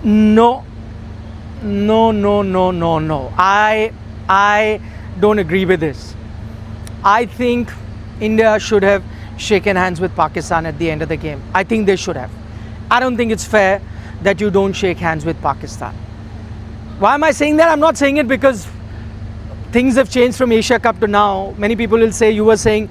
No, no. I don't agree with this. I think India should have shaken hands with Pakistan at the end of the game. I think they should have. I don't think it's fair that you don't shake hands with Pakistan. Why am I saying that? I'm not saying it because things have changed from Asia Cup to now. Many people will say you were saying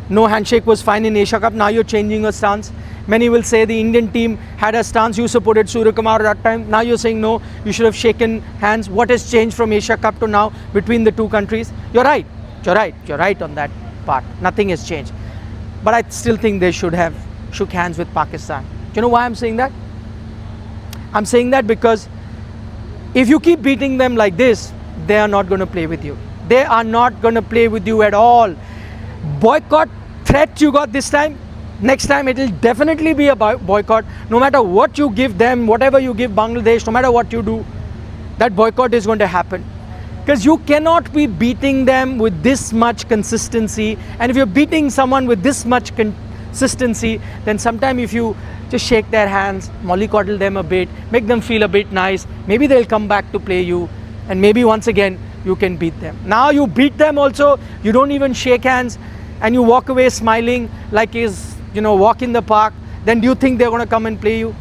no handshake was fine in Asia Cup. Now you're changing your stance. Many will say the Indian team had a stance. You supported Surya Kumar at that time. Now you're saying no, you should have shaken hands. What has changed from Asia Cup to now between the two countries? You're right. You're right on that part. Nothing has changed. But I still think they should have shook hands with Pakistan. Do you know why I'm saying that? I'm saying that because if you keep beating them like this, they are not going to play with you. They are not going to play with you at all. Boycott threat you got this time. Next time it will definitely be a boycott. No matter what you give them, whatever you give Bangladesh, no matter what you do, that boycott is going to happen. Because you cannot be beating them with this much consistency. And if you're beating someone with this much consistency, then sometime if you just shake their hands, mollycoddle them a bit, make them feel a bit nice, maybe they'll come back to play you. And maybe once again, you can beat them. Now you beat them also, you don't even shake hands, and you walk away smiling like is, walk in the park. Then do you think they're going to come and play you?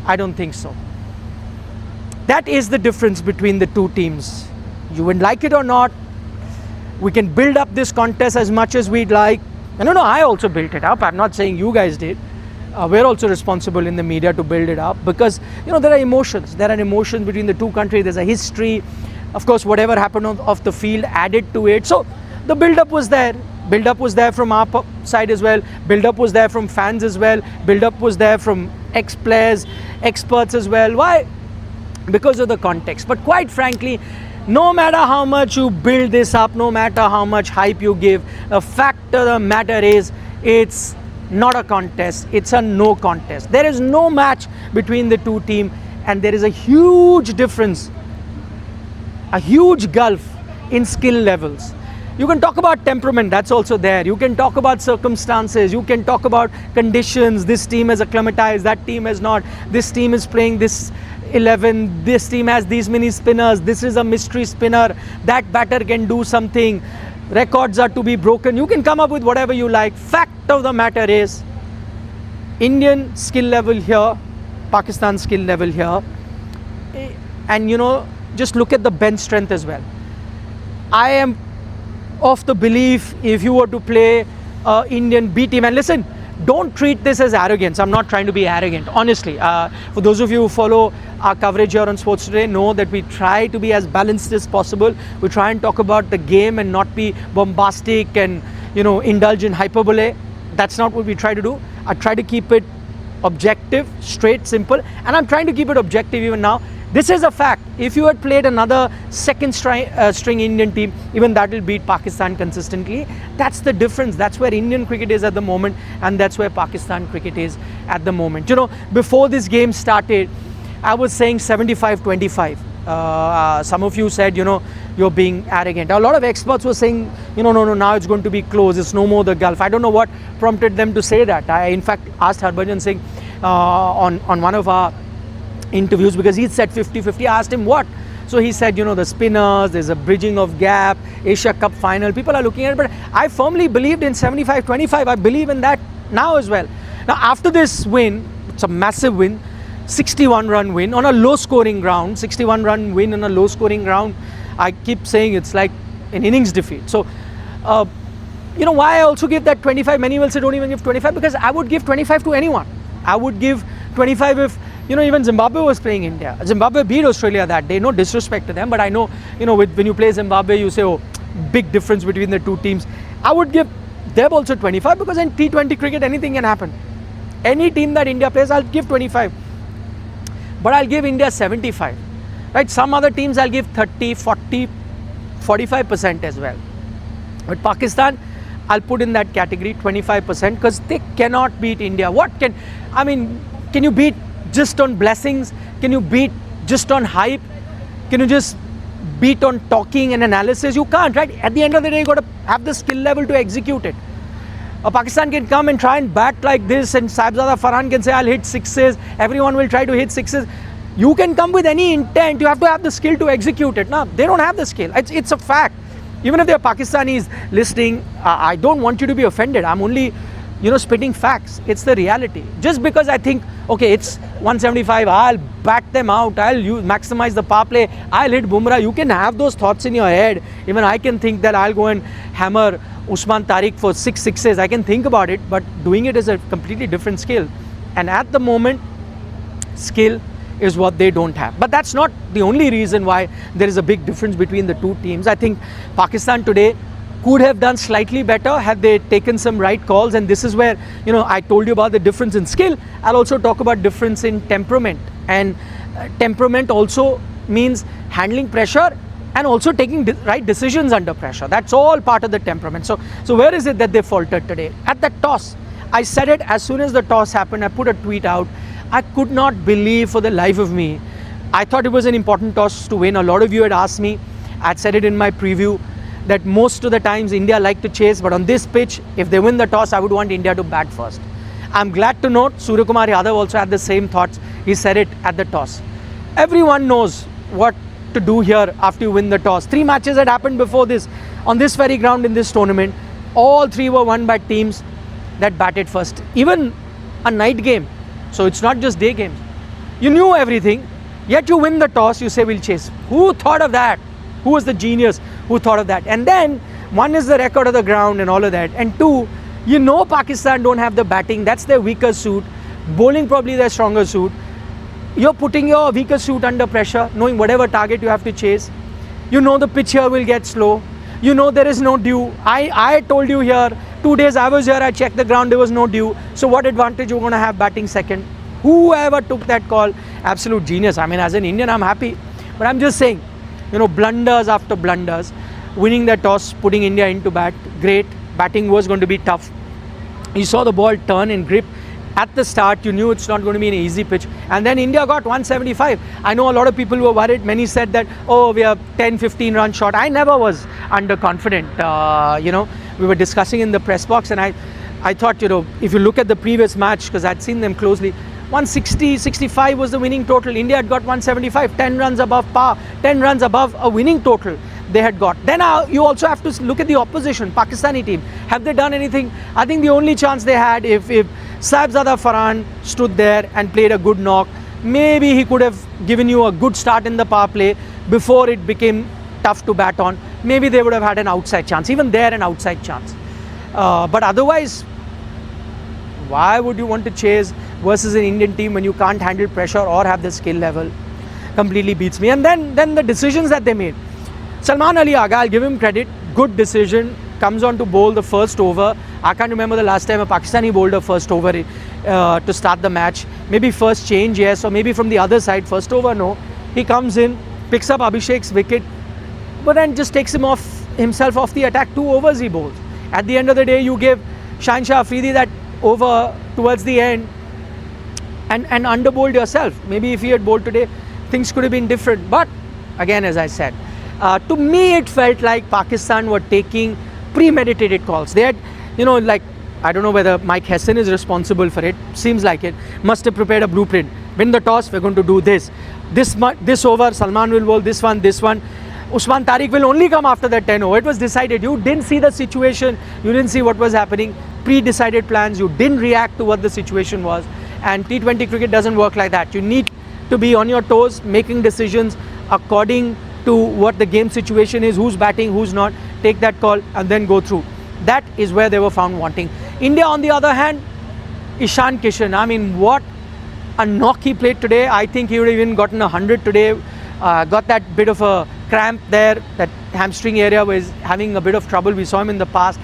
I don't think so. That is the difference between the two teams. You would like it or not, we can build up this contest as much as we'd like. And I also built it up. I'm not saying you guys did. We're also responsible in the media to build it up because, there are emotions. There are emotions between the two countries. There's a history. Of course, whatever happened off the field added to it. So the build-up was there. Build-up was there from our side as well. Build-up was there from fans as well. Build-up was there from ex-players, experts as well. Why? Because of the context. But quite frankly, no matter how much you build this up, no matter how much hype you give, the fact of the matter is it's not a contest. It's a no contest. There is no match between the two teams, and there is a huge difference, a huge gulf in skill levels. You can talk about temperament, that's also there. You can talk about circumstances. You can talk about conditions. This team has acclimatized, that team has not. This team is playing this 11. This team has these many spinners. This is a mystery spinner. That batter can do something. Records are to be broken. You can come up with whatever you like. Fact of the matter is, Indian skill level here, Pakistan skill level here, and just look at the bench strength as well. I am of the belief if you were to play Indian B team, and listen, don't treat this as arrogance. I'm not trying to be arrogant, honestly. For those of you who follow our coverage here on Sports Today, know that we try to be as balanced as possible. We try and talk about the game and not be bombastic and indulge in hyperbole. That's not what we try to do. I try to keep it objective, straight, simple, and I'm trying to keep it objective even now. This is a fact. If you had played another second string Indian team, even that will beat Pakistan consistently. That's the difference. That's where Indian cricket is at the moment, and that's where Pakistan cricket is at the moment. Before this game started, I was saying 75-25. Some of you said, you're being arrogant. A lot of experts were saying, no, now it's going to be close. It's no more the gulf. I don't know what prompted them to say that. I, in fact, asked Harbhajan Singh on one of our interviews because he said 50-50. I asked him what. So he said, the spinners, there's a bridging of gap, Asia Cup final. People are looking at it, but I firmly believed in 75-25. I believe in that now as well. Now, after this win, it's a massive win. 61-run win on a low-scoring ground. 61-run win on a low-scoring ground. I keep saying it's like an innings defeat. So, why I also give that 25? Many will say don't even give 25 because I would give 25 to anyone. I would give 25 if, even Zimbabwe was playing India. Zimbabwe beat Australia that day. No disrespect to them, but I know, when you play Zimbabwe, you say, oh, big difference between the two teams. I would give them also 25 because in T20 cricket, anything can happen. Any team that India plays, I'll give 25. But I'll give India 75, right? Some other teams I'll give 30, 40, 45% as well. But Pakistan, I'll put in that category 25% because they cannot beat India. Can you beat just on blessings? Can you beat just on hype? Can you just beat on talking and analysis? You can't, right? At the end of the day, you got to have the skill level to execute it. Pakistan can come and try and bat like this, and Saibzada Farhan can say, I'll hit sixes. Everyone will try to hit sixes. You can come with any intent. You have to have the skill to execute it. No, they don't have the skill. It's a fact. Even if they're Pakistanis listening, I don't want you to be offended. I'm only, spitting facts. It's the reality. Just because I think, okay, it's 175, I'll bat them out, I'll maximize the power play, I'll hit Bumrah. You can have those thoughts in your head. Even I can think that I'll go and hammer Usman Tariq for 6 sixes. I can think about it, but doing it is a completely different skill. And at the moment, skill is what they don't have. But that's not the only reason why there is a big difference between the two teams. I think Pakistan today could have done slightly better had they taken some right calls, and this is where, I told you about the difference in skill. I'll also talk about difference in temperament, and temperament also means handling pressure and also taking right decisions under pressure. That's all part of the temperament. So where is it that they faltered today? At the toss. I said it as soon as the toss happened. I put a tweet out. I could not believe for the life of me. I thought it was an important toss to win. A lot of you had asked me, I'd said it in my preview, that most of the times India like to chase, but on this pitch, if they win the toss, I would want India to bat first. I'm glad to note Surya Kumar Yadav also had the same thoughts. He said it at the toss. Everyone knows what to do here after you win the toss. 3 matches had happened before this, on this very ground in this tournament. All 3 were won by teams that batted first. Even a night game. So it's not just day games. You knew everything, yet you win the toss, you say we'll chase. Who thought of that? Who was the genius who thought of that? And then, one is the record of the ground and all of that. And 2, Pakistan don't have the batting. That's their weaker suit. Bowling probably their stronger suit. You're putting your weaker suit under pressure, knowing whatever target you have to chase. The pitch here will get slow. There is no dew. I told you here, 2 days I was here, I checked the ground, there was no dew. So what advantage you're going to have batting second? Whoever took that call, absolute genius. I mean, as an Indian, I'm happy. But I'm just saying, blunders after blunders, winning the toss, putting India into bat, great. Batting was going to be tough. You saw the ball turn and grip. At the start, you knew it's not going to be an easy pitch. And then India got 175. I know a lot of people were worried. Many said that, we are 10, 15 runs short. I never was underconfident. We were discussing in the press box, and I thought, if you look at the previous match, because I'd seen them closely, 160, 65 was the winning total. India had got 175, 10 runs above par, 10 runs above a winning total they had got. Then you also have to look at the opposition, Pakistani team. Have they done anything? I think the only chance they had, if Saibzada Farhan stood there and played a good knock, maybe he could have given you a good start in the power play before it became tough to bat on. Maybe they would have had an outside chance, even there an outside chance. But otherwise, why would you want to chase versus an Indian team when you can't handle pressure or have the skill level? Completely beats me. And then the decisions that they made. Salman Ali Agha, I'll give him credit, good decision, comes on to bowl the first over. I can't remember the last time a Pakistani bowled a first over to start the match. Maybe first change, yes, or maybe from the other side, first over, no. He comes in, picks up Abhishek's wicket, but then just takes himself off the attack. 2 overs he bowls. At the end of the day, you give Shaheen Afridi that over towards the end and underbowled yourself. Maybe if he had bowled today, things could have been different. But again, as I said, to me it felt like Pakistan were taking premeditated calls. They had, I don't know whether Mike Hesson is responsible for it. Seems like it. Must have prepared a blueprint. Win the toss, we're going to do this. This over, Salman will bowl this one. Usman Tariq will only come after that 10 over. It was decided. You didn't see the situation. You didn't see what was happening. Pre-decided plans. You didn't react to what the situation was. And T20 cricket doesn't work like that. You need to be on your toes, making decisions according to what the game situation is, who's batting, who's not. Take that call and then go through. That is where they were found wanting. India, on the other hand, Ishan Kishan. I mean, what a knock he played today. I think he would have even gotten 100 today. Got that bit of a cramp there. That hamstring area was having a bit of trouble. We saw him in the past.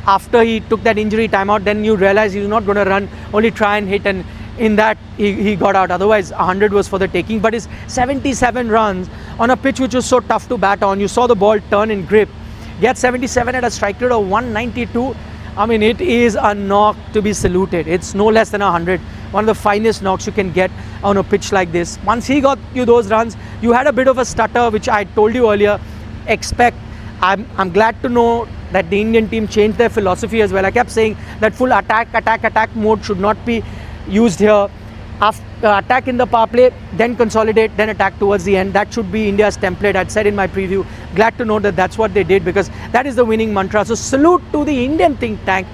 After he took that injury timeout, then you realize he's not going to run, only try and hit, and in that he got out. Otherwise 100 was for the taking. But his 77 runs on a pitch which was so tough to bat on, you saw the ball turn and grip, get 77 at a strike rate of 192. I mean, it is a knock to be saluted. It's no less than 100. One of the finest knocks you can get on a pitch like this. Once he got you those runs, you had a bit of a stutter, which I told you earlier. I'm glad to know that the Indian team changed their philosophy as well. I kept saying that full attack mode should not be used here. attack in the power play, then consolidate, then attack towards the end. That should be India's template. I'd said in my preview. Glad to know that that's what they did, because that is the winning mantra. So salute to the Indian think tank,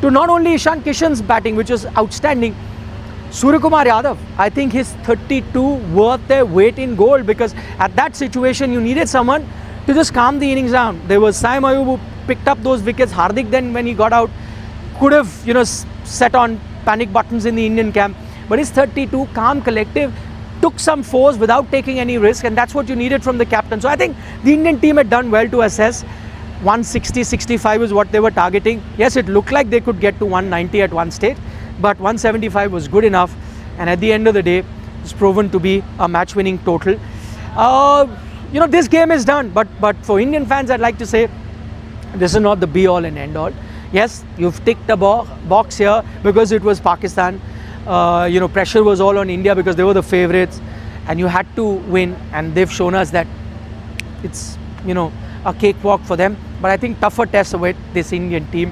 to not only Ishan Kishan's batting, which was outstanding, Suryakumar Yadav, I think his 32 worth their weight in gold, because at that situation you needed someone to just calm the innings down. There was Saim Ayub who picked up those wickets. Hardik then, when he got out, could have set on panic buttons in the Indian camp. But his 32, calm, collective, took some fours without taking any risk, and that's what you needed from the captain. So I think the Indian team had done well to assess. 160, 65 is what they were targeting. Yes, it looked like they could get to 190 at one stage, but 175 was good enough, and at the end of the day, it's proven to be a match-winning total. This game is done, but for Indian fans, I'd like to say this is not the be-all and end-all. Yes, you've ticked a box here because it was Pakistan. Pressure was all on India because they were the favourites, and you had to win, and they've shown us that it's a cakewalk for them. But I think tougher tests await this Indian team.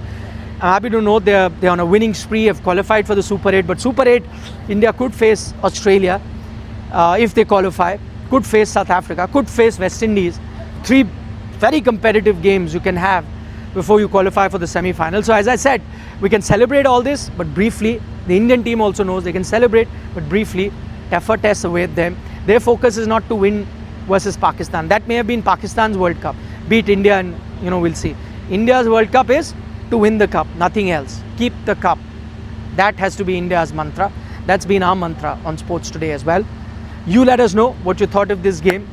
I'm happy to know they're on a winning spree, have qualified for the Super 8. But Super 8, India could face Australia if they qualify, could face South Africa, could face West Indies. 3 very competitive games you can have before you qualify for the semi-final. So as I said, we can celebrate all this, but briefly, the Indian team also knows they can celebrate, but briefly, tougher tests await them. Their focus is not to win versus Pakistan. That may have been Pakistan's World Cup. Beat India and, we'll see. India's World Cup is to win the cup, nothing else. Keep the cup. That has to be India's mantra. That's been our mantra on Sports Today as well. You let us know what you thought of this game.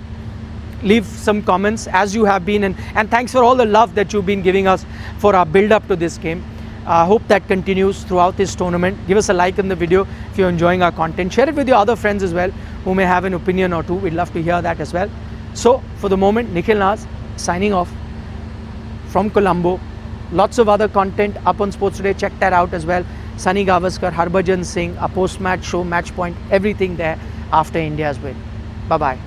Leave some comments as you have been, and thanks for all the love that you've been giving us for our build-up to this game. I hope that continues throughout this tournament. Give us a like in the video if you're enjoying our content. Share it with your other friends as well who may have an opinion or two. We'd love to hear that as well. So for the moment, Nikhilnaz signing off from Colombo. Lots of other content up on Sports Today. Check that out as well. Sunny Gavaskar, Harbhajan Singh, a post-match show, Match Point, everything there after India's win. Bye-bye.